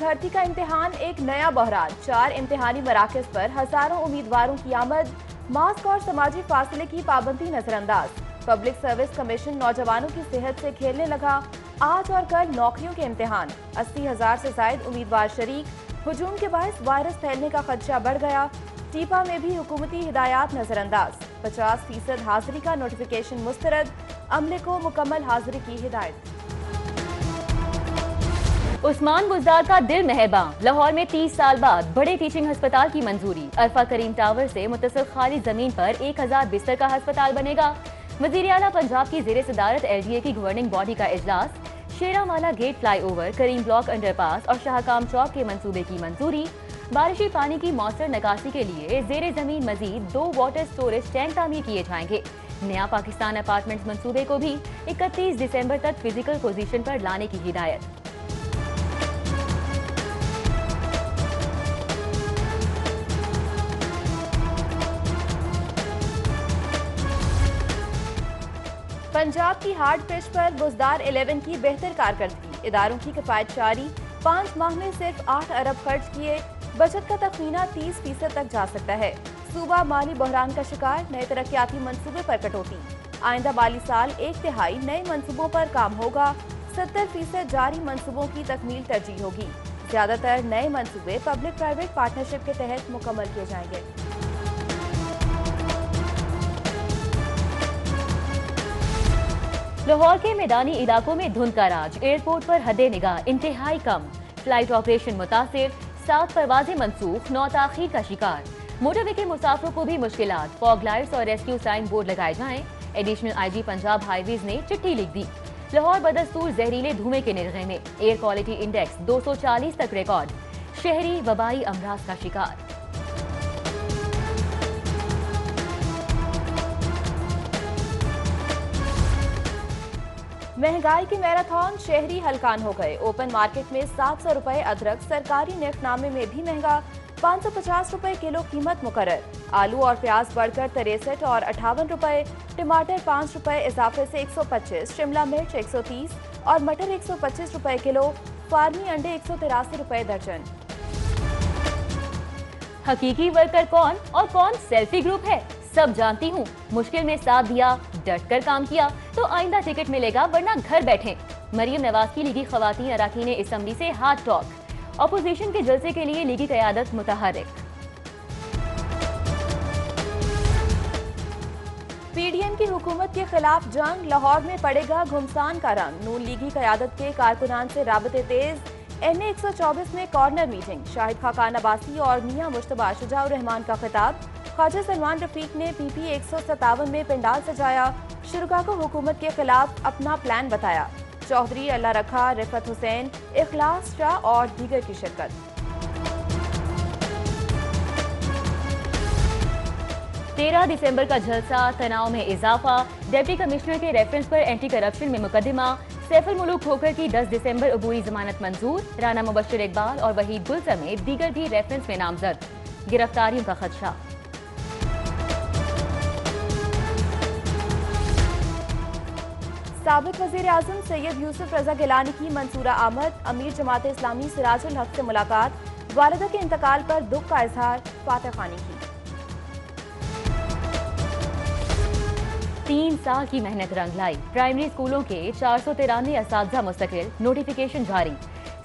भर्ती का इम्तिहान एक नया बहरान। 4 इम्तिहानी मराकज पर हजारों उम्मीदवारों की आमद। मास्क और समाजी फासले की पाबंदी नजरअंदाज। पब्लिक सर्विस कमीशन नौजवानों की सेहत से खेलने लगा। आज और कल नौकरियों के इम्तिहान। 80,000 से जायद उम्मीदवार शरीक। हुजूम के बायस वायरस फैलने का खदशा बढ़ गया। टीपा में भी हुकूमती हिदायत नजरअंदाज। 50% हाजिरी का नोटिफिकेशन मुस्तरद। अमले को मुकम्मल हाजिरी की हिदायत। उस्मान बुज़दार का दिल मेहरबां। लाहौर में 30 साल बाद बड़े टीचिंग अस्पताल की मंजूरी। अरफा करीम टावर से मुत्तसिल खाली जमीन पर 1000 बिस्तर का अस्पताल बनेगा। वज़ीर आला पंजाब की ज़ेर सदारत LDA की गवर्निंग बॉडी का इजलास। शेरावाला गेट फ्लाईओवर, करीम ब्लॉक अंडरपास और शाहकाम चौक के मंसूबे की मंजूरी। बारिशी पानी की मौसर निकासी के लिए जेर जमीन मजीद 2 वाटर स्टोरेज टैंक तामीर किए जाएंगे। नया पाकिस्तान अपार्टमेंट्स मंसूबे को भी 31 दिसंबर तक फिजिकल पोजीशन पर लाने की हिदायत। पंजाब की हार्ड पिच पर बुज़दार 11 की बेहतर कारकर्दगी। इदारों की किफायत जारी। 5 माह में सिर्फ 8 अरब खर्च किए। बचत का तखमीना 30% तक जा सकता है। सूबा माली बहरान का शिकार। नए तरक्याती मंसूबे पर कटौती। आइंदा माली साल 1/3 नए मंसूबों पर काम होगा। 70% जारी मंसूबों की तकमील तरजीह होगी। ज्यादातर नए मंसूबे पब्लिक प्राइवेट पार्टनरशिप के तहत मुकम्मल किए जाएंगे। लाहौर के मैदानी इलाकों में धुंध का राज। एयरपोर्ट पर हदे निगाह इंतहाई कम। फ्लाइट ऑपरेशन मुतासिर। 7 परवाजें मनसूख। 9 ताखीर का शिकार। मोटरवे के मुसाफिरों को भी मुश्किलात। फॉग लाइट्स और रेस्क्यू साइन बोर्ड लगाए जाएं। एडिशनल IG पंजाब हाईवेज ने चिट्ठी लिख दी। लाहौर बदस्तूर जहरीले धुएं के निर्गे में। एयर क्वालिटी इंडेक्स 240 तक रिकॉर्ड। शहरी वबाई अमराज का शिकार। महंगाई की मैराथन। शहरी हलकान हो गए। ओपन मार्केट में 700 रुपए अदरक सरकारी नेफनामे में भी महंगा। 550 रुपए किलो कीमत मुकर्रर। आलू और प्याज बढ़कर 63 और 58 रुपए। टमाटर 5 रुपए इजाफे से 125। शिमला मिर्च 130 और मटर 125 रुपए किलो। फार्मी अंडे 183 रुपए दर्जन। हकीकी वर्कर कौन और कौन सेल्फी ग्रुप है, सब जानती हूँ। मुश्किल में साथ दिया, डट कर काम किया तो आइंदा टिकट मिलेगा, वरना घर बैठे। मरियम नवाज की लीगी खवातीन अराकीन असम्बली से हाथ टॉक। अपोजिशन के जलसे के लिए लीगी क़यादत मुतहर्रिक। PDM की हुकूमत के खिलाफ जंग। लाहौर में पड़ेगा घुमसान का रंग। नून लीगी क़यादत के कारकुनान से राबते तेज। NA 124 में कॉर्नर मीटिंग। शाहिद खाकान अब्बासी और मियां मुश्तबा शुजाउर रहमान का खिताब। ख्वाजा सलमान रफीक ने PP 157 में पंडाल सजाया। शुरका को हुकूमत के खिलाफ अपना प्लान बताया। चौधरी अल्लाह रखा, रिफत हुसैन, इखलास शाह और दीगर की शिरकत। तेरह दिसंबर का जलसा, तनाव में इजाफा। डिप्टी कमिश्नर के रेफरेंस पर एंटी करप्शन में मुकदमा। सैफुल मुल्क खोकर की 10 दिसंबर अबूरी जमानत मंजूर। राना मुबश्शिर इकबाल और वहीद गुल समेत दीगर भी रेफरेंस में नामजद। गिरफ्तारियों का खदशा। साबिक वज़ीर आज़म सैयद यूसुफ रजा गिलानी की मंसूरा आमद। अमीर जमात इस्लामी सिराजुल हक से मुलाकात। वालिदा के इंतकाल पर दुख का इजहार। फातह खानी की। 3 साल की मेहनत रंग लाई। प्राइमरी स्कूलों के 493 असातिज़ा मुस्तकिल। नोटिफिकेशन जारी।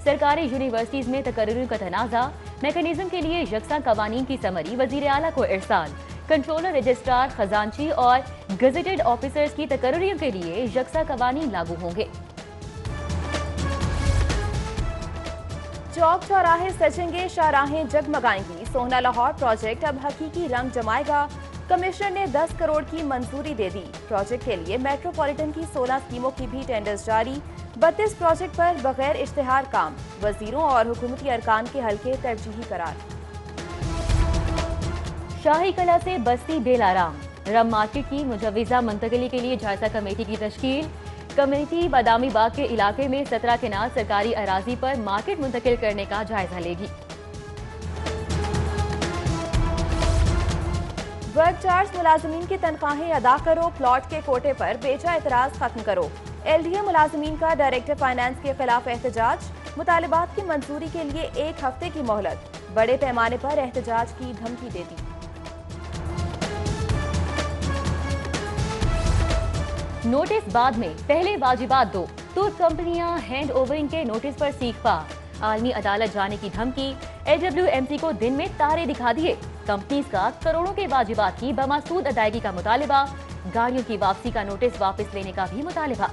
सरकारी यूनिवर्सिटीज में तकर्रुर का तनाज़ा। मैकेनिज्म के लिए यकसा कवानीन की समरी वज़ीर आला को इरसाल। कंट्रोलर, रजिस्ट्रार, खजांची और गजेटेड ऑफिसर्स की तकर्रुरियों के लिए यकसा कवानीन लागू होंगे। चौक चौराहे सजेंगे, शाहराहें जगमगाएंगी। सोहना लाहौर प्रोजेक्ट अब हकीकी रंग जमाएगा। कमिश्नर ने 10 करोड़ की मंजूरी दे दी। प्रोजेक्ट के लिए मेट्रोपॉलिटन की 16 स्कीमों की भी टेंडर्स जारी। 32 प्रोजेक्ट पर बगैर इश्तेहार काम। वजीरों और हुकूमती अरकान के हल्के तरजीही करार। शाही कला से बस्ती बेलाराम। रम मार्केट की मुजव्विजा मुंतकिली के लिए जायजा कमेटी की तश्कील। कमेटी बादामी बाग के इलाके में 17 केनाल सरकारी अराजी पर मार्केट मुंतकिल करने का जायजा लेगी। वर्क चार्ज मुलाजमीन की तनख्वाहें अदा करो। प्लॉट के कोटे पर बेचा एतराज खत्म करो। LDA मुलाजमीन का डायरेक्टर फाइनेंस के खिलाफ एहतजाज। मुतालिबात की मंजूरी के लिए 1 हफ्ते की मोहलत, बड़े पैमाने पर एहतजाज की धमकी दे दी। नोटिस बाद में, पहले वाजिबात दो। तुर्क कंपनियां हैंड ओवरिंग के नोटिस पर सीख पा। आलमी अदालत जाने की धमकी, LWMC को दिन में तारे दिखा दिए। कंपनीज का करोड़ों के वाजिबात की बमासूद अदायगी का मुतालिबा, गाड़ियों की वापसी का नोटिस वापस लेने का भी मुतालिबा।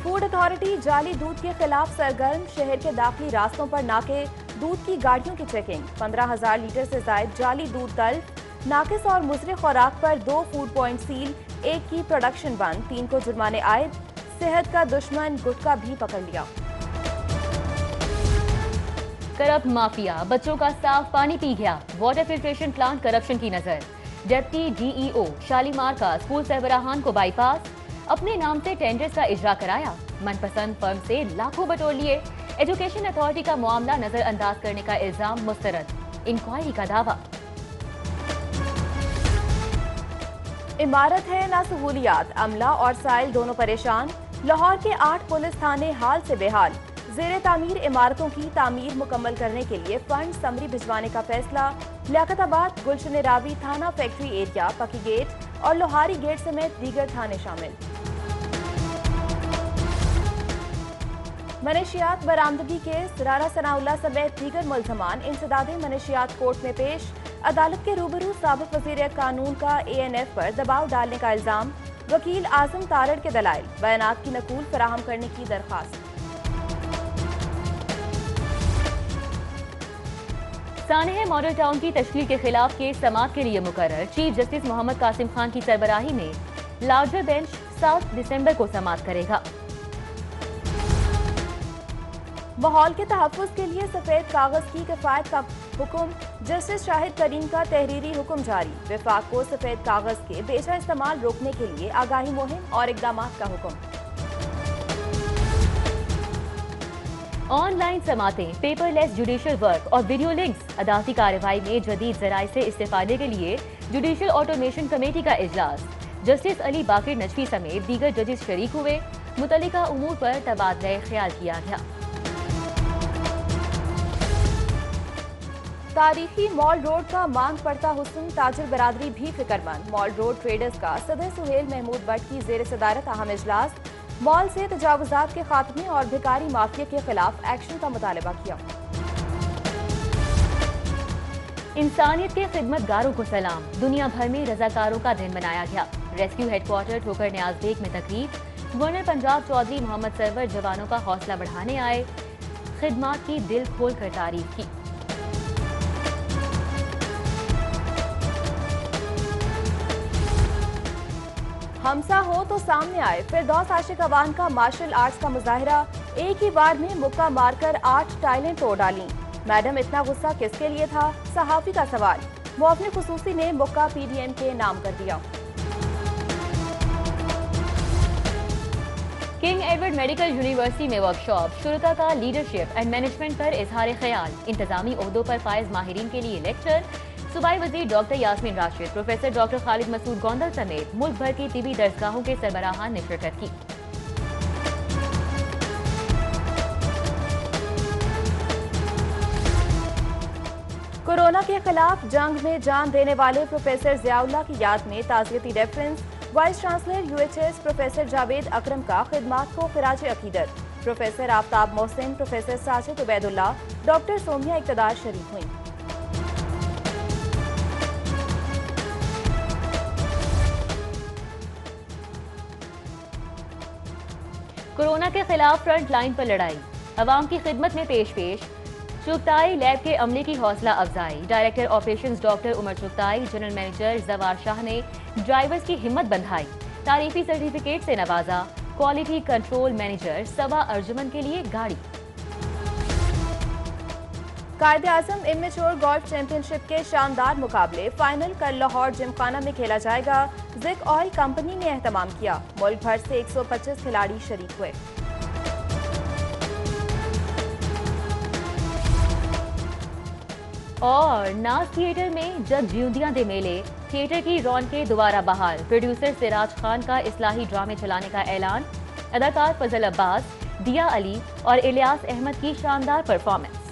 फूड अथॉरिटी जाली दूध के खिलाफ सरगर्म, शहर के दाखिली रास्तों पर नाके, दूध की गाड़ियों की चेकिंग, 15,000 लीटर से जायद जाली दूध तल्फ, नाकिस और मुजरे खुराक पर 2 फूड पॉइंट सील, 1 की प्रोडक्शन बंद, 3 को जुर्माने आयद। सेहत का दुश्मन गुटखा भी पकड़ लिया। करप्ट माफिया बच्चों का साफ पानी पी गया, वाटर फिल्ट्रेशन प्लांट करप्शन की नजर। डिप्टी DEO शालीमार का स्कूल सरबराहान को बाईपास, अपने नाम से टेंडर्स का इजरा कराया, मनपसंद फर्म से लाखों बटोर लिए। एजुकेशन अथॉरिटी का मामला नजरअंदाज करने का इल्जाम मुस्तरद, इंक्वायरी का दावा। इमारत है ना सहूलियात, अमला और साइल दोनों परेशान। लाहौर के 8 पुलिस थाने हाल से बेहाल। जेर तामीर इमारतों की तामीर मुकम्मल करने के लिए फंड समरी भिजवाने का फैसला। लियाकताबाद, गुलशन रावी थाना फैक्ट्री एरिया, पकी गेट और लोहारी गेट समेत दीगर थाने शामिल। मनशियात बरामदगी केस, रारा सनाउल्लाह समेत दीगर मुल्जमान इंसदादे मनशियात कोर्ट में पेश। अदालत के रूबरू साबिक वज़ीर कानून का ANF पर दबाव डालने का इल्जाम। वकील आजम तारड़ के दलाइल, बयानात की नकूल फराहम करने की दरख्वास्त। सानेह मॉडल टाउन की तश्कील के खिलाफ केस समाअत के लिए मुकर्रर। चीफ जस्टिस मोहम्मद कासिम खान की सरबराही में लार्जर बेंच 7 दिसंबर को समाअत करेगा। माहौल के तहफ़्फ़ुज़ के लिए सफेद कागज की किफायत का हुक्म, जस्टिस शाहिद करीम का तहरीरी हुक्म जारी। विफाक को सफेद कागज के बेजा इस्तेमाल रोकने के लिए आगाही मुहिम और इक़दामात का हुक्म। ऑनलाइन समातें, पेपरलेस जुडिशियल वर्क और वीडियो लिंक्स, अदालती कार्रवाई में जदीद ज़राए से इस्तेफादे के लिए जुडिशियल ऑटोमेशन कमेटी का इजलास। जस्टिस अली बाकिर नजफी समेत दीगर जजेस शरीक हुए। मुतल्लिका उमूर पर तबादला ख्याल किया गया। तारीखी मॉल रोड का मांग पड़ता हुस्न, ताजिर बरादरी भी फिक्रमंद। मॉल रोड ट्रेडर्स का सदर सुहेल महमूद भट्ट की जेर सदारत अहम इजलास। मॉल से तजावुजात के खात्मे और भिकारी माफिया के खिलाफ एक्शन का मुतालबा किया। इंसानियत के खिदमतगारों को सलाम, दुनिया भर में रजाकारों का दिन मनाया गया। रेस्क्यू हेडक्वार्टर ठोकर न्याज बेग में तकरीब, गवर्नर पंजाब चौधरी मोहम्मद सरवर जवानों का हौसला बढ़ाने आए, खिदमात की दिल खोल कर तारीफ की। हमसा हो तो सामने आए, फिरदौस आशिक अवान का मार्शल आर्ट्स का मुजाहिरा। एक ही बार में मुक्का मारकर 8 टाइलें तोड़ डाली। मैडम इतना गुस्सा किसके लिए था, सहाफी का सवाल। मुअव्विन खुसूसी ने मुक्का PDM के नाम कर दिया। किंग एडवर्ड मेडिकल यूनिवर्सिटी में वर्कशॉप, शुरका का लीडरशिप एंड मैनेजमेंट पर इजहार ख्याल। इंतजामी ओहदों पर फायज माहिरीन के लिए लेक्चर। सूबाई वजीर doctor Yasmeen Rashid, professor doctor Khalid Masood Gondal समेत मुल्क भर की तिबी दरसगाहों के सरबराहान ने शिरकत की। कोरोना के खिलाफ जंग में जान देने वाले प्रोफेसर जियाउल्लाह की याद में ताज़ियती reference. Vice chancellor UHS professor Javed Akram का खिदमात को खिराज अकीदत। Professor Aftab Mohsin, professor Sajid Ubaidullah, doctor Somia Iqtidar शरीक हुई। कोरोना के खिलाफ फ्रंट लाइन पर लड़ाई, अवाम की खिदमत में पेश चुगताई लैब के अमले की हौसला अफजाई। Director operations doctor Umar Chughtai, general manager Jawar Shah ने ड्राइवर्स की हिम्मत बंधाई, तारीफी सर्टिफिकेट से नवाजा। क्वालिटी कंट्रोल मैनेजर सवा अर्जुमन के लिए गाड़ी। कायद-ए-आज़म इमेच्योर गोल्फ चैंपियनशिप के शानदार मुकाबले, फाइनल कल लाहौर जिमखाना में खेला जाएगा। जिक ऑयल कंपनी ने एहतमाम किया। मुल्क भर से 125 खिलाड़ी शरीक हुए। और नाज थिएटर में जब ज्यूदियां दे मेले, थिएटर की रौनकें दोबारा बहाल। प्रोड्यूसर सिराज खान का इस्लाही ड्रामे चलाने का ऐलान। अदाकार फजल अब्बास, दिया अली और इलियास अहमद की शानदार परफॉर्मेंस।